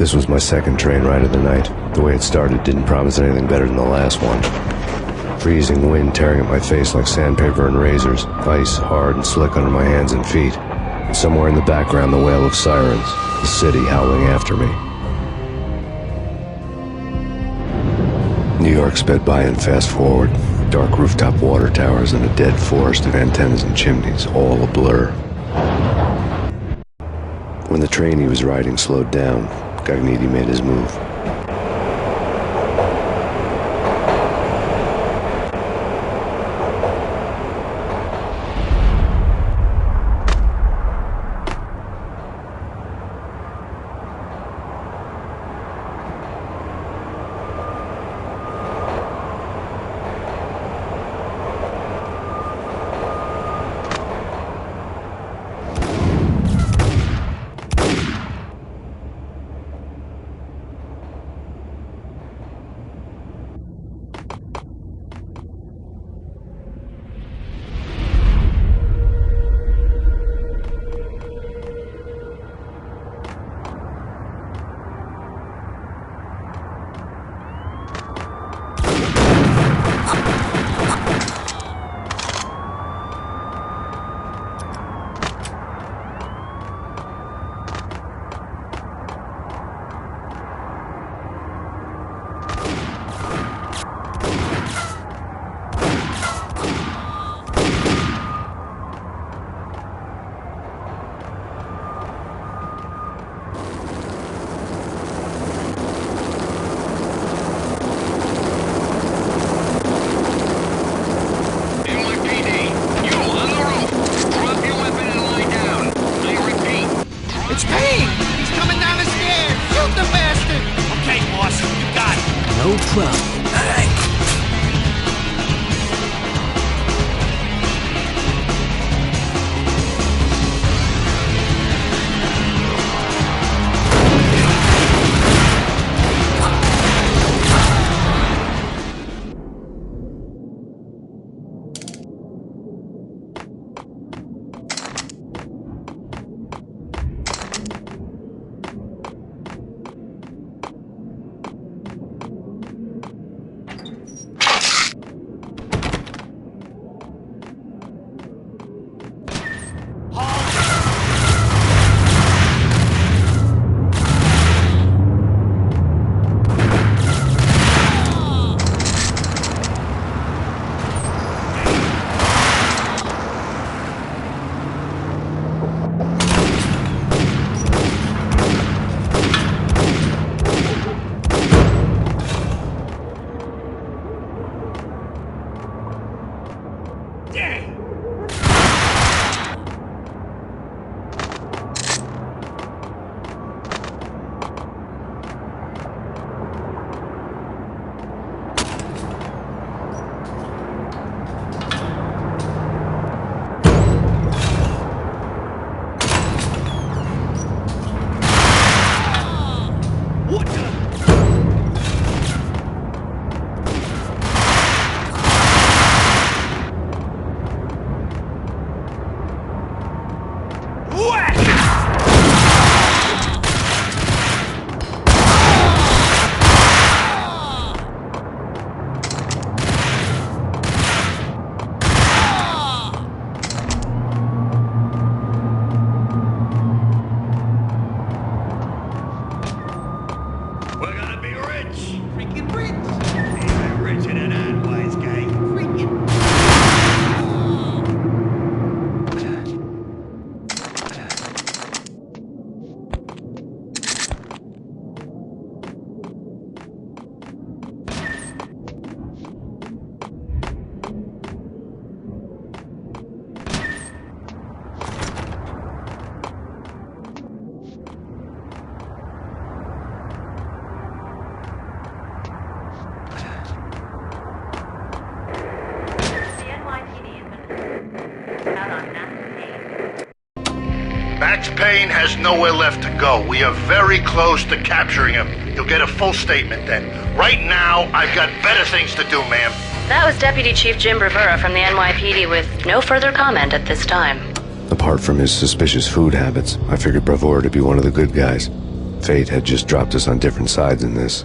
This was my second train ride of the night. The way it started didn't promise anything better than the last one. Freezing wind tearing at my face like sandpaper and razors, ice hard and slick under my hands and feet. And somewhere in the background, the wail of sirens, the city howling after me. New York sped by in fast forward. Dark rooftop water towers and a dead forest of antennas and chimneys, all a blur. When the train he was riding slowed down, Cogniti made his move. It's Payne! He's coming down the stairs! Shoot the bastard! Okay, boss, you got it. No problem. All right. Max Payne has nowhere left to go. We are very close to capturing him. You'll get a full statement then. Right now, I've got better things to do, ma'am. That was Deputy Chief Jim Bravura from the NYPD with no further comment at this time. Apart from his suspicious food habits, I figured Bravura to be one of the good guys. Fate had just dropped us on different sides in this.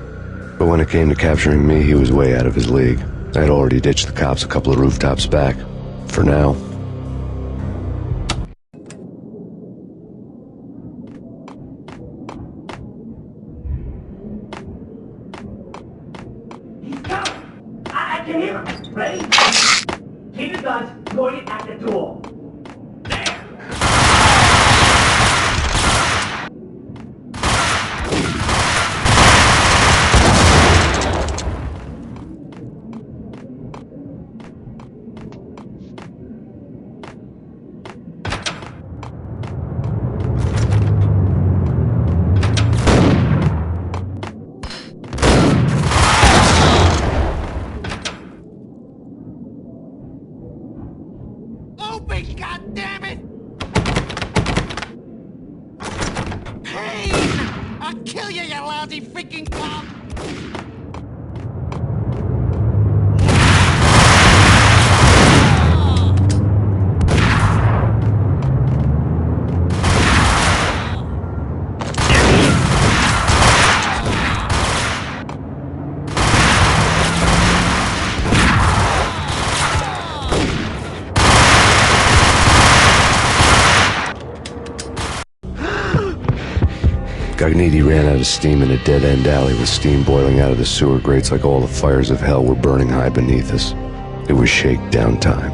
But when it came to capturing me, he was way out of his league. I had already ditched the cops a couple of rooftops back. For now. I can hear him. Ready? Keep your guns pointed at the door. Open, goddammit! Payne! I'll kill you, you lousy freaking cop! Cogniti ran out of steam in a dead-end alley with steam boiling out of the sewer grates like all the fires of hell were burning high beneath us. It was shakedown time.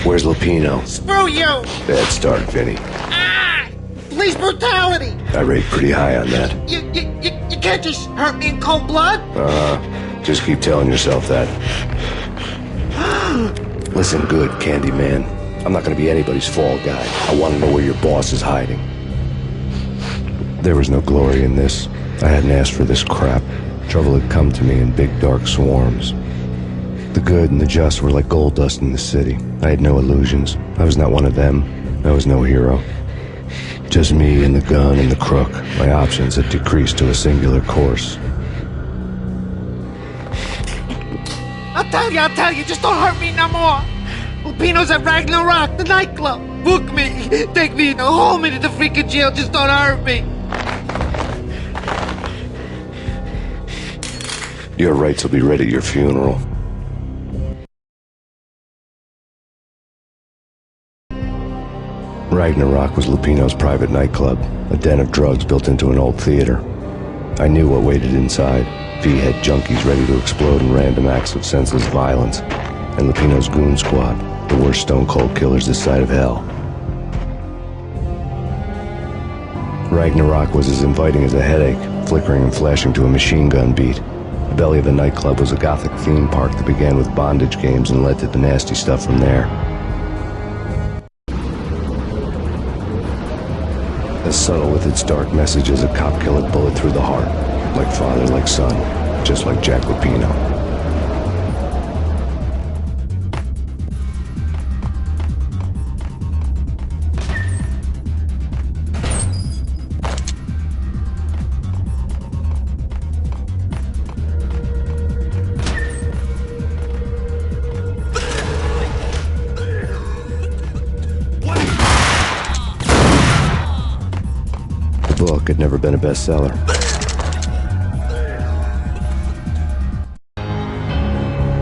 Where's Lupino? Screw you! Bad start, Vinny. Ah! Police brutality! I rate pretty high on that. You can't just hurt me in cold blood? Just keep telling yourself that. Listen good, Candyman. I'm not gonna be anybody's fall guy. I want to know where your boss is hiding. There was no glory in this. I hadn't asked for this crap. Trouble had come to me in big dark swarms. The good and the just were like gold dust in the city. I had no illusions. I was not one of them. I was no hero. Just me and the gun and the crook. My options had decreased to a singular course. I'll tell you, just don't hurt me no more. Lupino's at Ragnarok, the nightclub. Book me, take me, hold me to the freaking jail, just don't hurt me. Your rights will be read at your funeral. Ragnarok was Lupino's private nightclub, a den of drugs built into an old theater. I knew what waited inside. V-head junkies ready to explode in random acts of senseless violence. And Lupino's goon squad, the worst stone-cold killers this side of hell. Ragnarok was as inviting as a headache, flickering and flashing to a machine gun beat. The belly of the nightclub was a gothic theme park that began with bondage games and led to the nasty stuff from there. As subtle with its dark message as a cop killer bullet through the heart. Like father, like son, just like Jack Lupino. The book had never been a bestseller.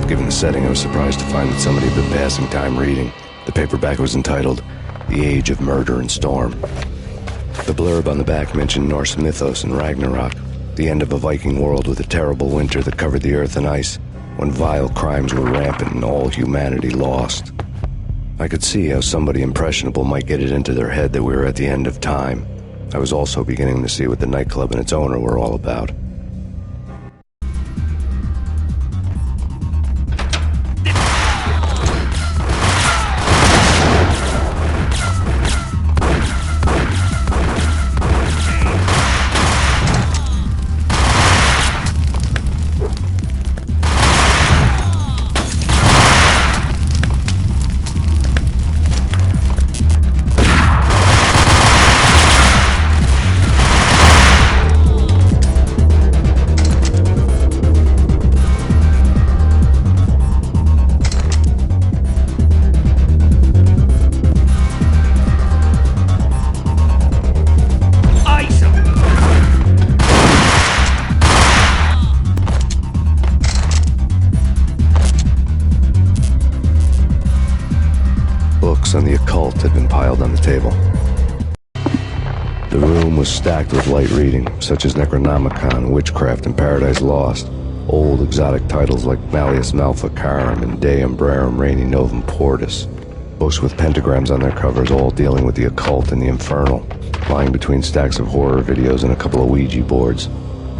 Given the setting, I was surprised to find that somebody had been passing time reading. The paperback was entitled, The Age of Murder and Storm. The blurb on the back mentioned Norse mythos and Ragnarok, the end of a Viking world with a terrible winter that covered the earth in ice, when vile crimes were rampant and all humanity lost. I could see how somebody impressionable might get it into their head that we were at the end of time. I was also beginning to see what the nightclub and its owner were all about. occult had been piled on the table. The room was stacked with light reading, such as Necronomicon, Witchcraft, and Paradise Lost. Old exotic titles like Malleus Maleficarum and De Umbrarum Reini Novum Portus. Books with pentagrams on their covers, all dealing with the occult and the infernal, lying between stacks of horror videos and a couple of Ouija boards.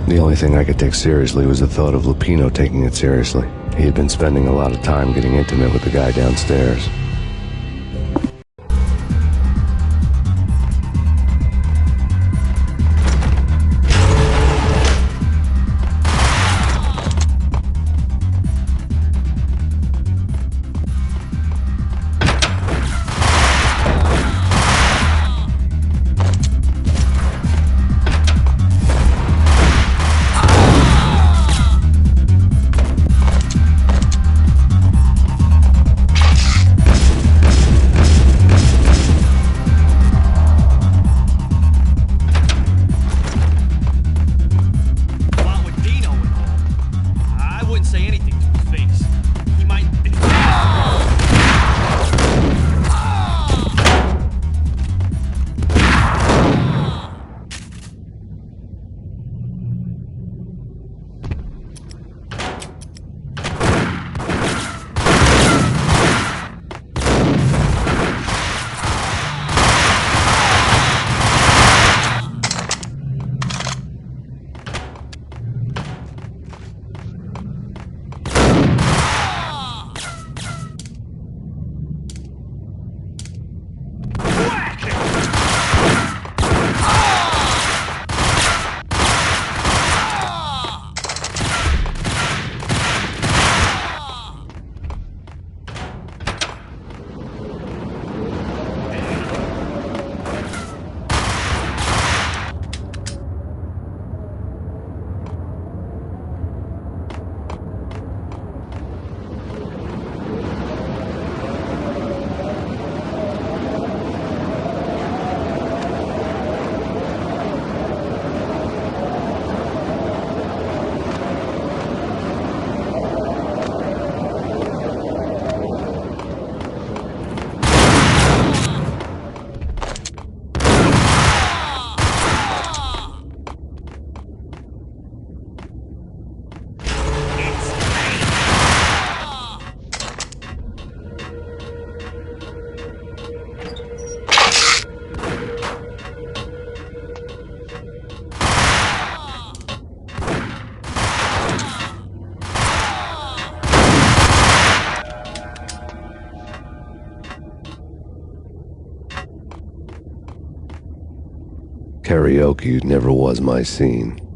The only thing I could take seriously was the thought of Lupino taking it seriously. He had been spending a lot of time getting intimate with the guy downstairs. Karaoke never was my scene.